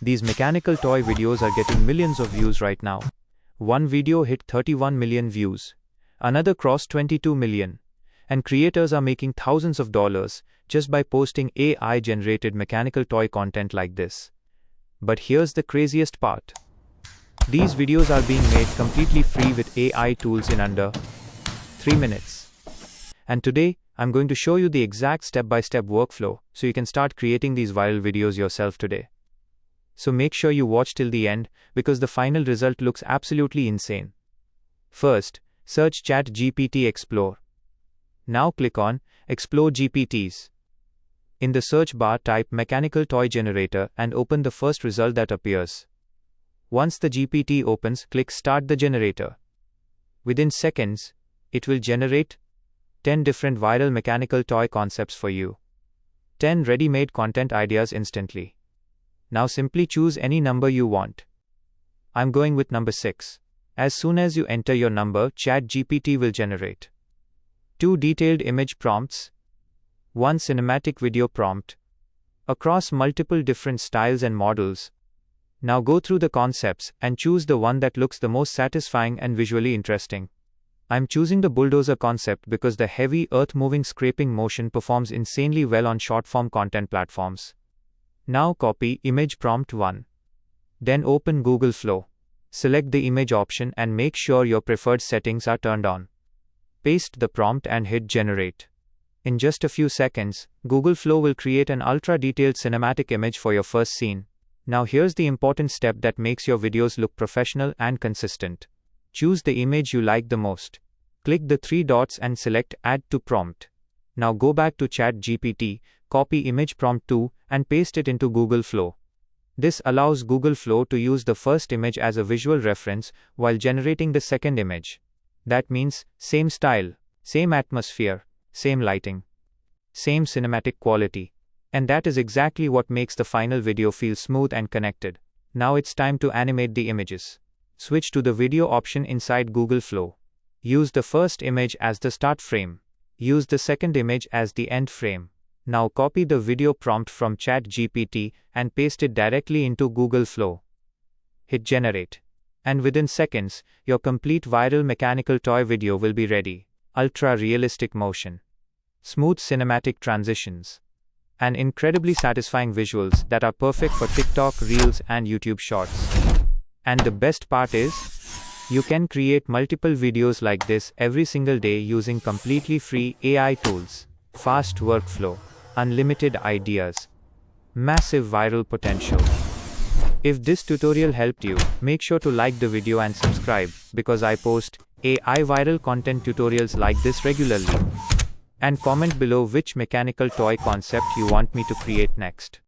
These mechanical toy videos are getting millions of views right now. One video hit 31 million views. Another crossed 22 million. And creators are making thousands of dollars just by posting AI-generated mechanical toy content like this. But here's the craziest part. These videos are being made completely free with AI tools in under 3 minutes. And today, I'm going to show you the exact step-by-step workflow so you can start creating these viral videos yourself today. So make sure you watch till the end because the final result looks absolutely insane. First, search ChatGPT Explore. Now click on Explore GPTs. In the search bar, type Mechanical Toy Generator and open the first result that appears. Once the GPT opens, click Start the generator. Within seconds, it will generate 10 different viral mechanical toy concepts for you. 10 ready-made content ideas instantly. Now simply choose any number you want. I'm going with number 6. As soon as you enter your number, ChatGPT will generate 2 detailed image prompts, 1 cinematic video prompt, across multiple different styles and models. Now go through the concepts and choose the one that looks the most satisfying and visually interesting. I'm choosing the bulldozer concept because the heavy earth-moving scraping motion performs insanely well on short-form content platforms. Now copy image prompt 1. Then open Google Flow. Select the image option and make sure your preferred settings are turned on. Paste the prompt and hit generate. In just a few seconds, Google Flow will create an ultra-detailed cinematic image for your first scene. Now here's the important step that makes your videos look professional and consistent. Choose the image you like the most. Click the 3 dots and select Add to Prompt. Now go back to ChatGPT, copy image prompt 2, and paste it into Google Flow. This allows Google Flow to use the first image as a visual reference while generating the second image. That means, same style, same atmosphere, same lighting, same cinematic quality. And that is exactly what makes the final video feel smooth and connected. Now it's time to animate the images. Switch to the video option inside Google Flow. Use the first image as the start frame. Use the second image as the end frame. Now copy the video prompt from ChatGPT and paste it directly into Google Flow. Hit generate. And within seconds, your complete viral mechanical toy video will be ready. Ultra-realistic motion, smooth cinematic transitions, and incredibly satisfying visuals that are perfect for TikTok, Reels, and YouTube Shorts. And the best part is, you can create multiple videos like this every single day using completely free AI tools, fast workflow, unlimited ideas, massive viral potential. If this tutorial helped you, make sure to like the video and subscribe because I post AI viral content tutorials like this regularly. And comment below which mechanical toy concept you want me to create next.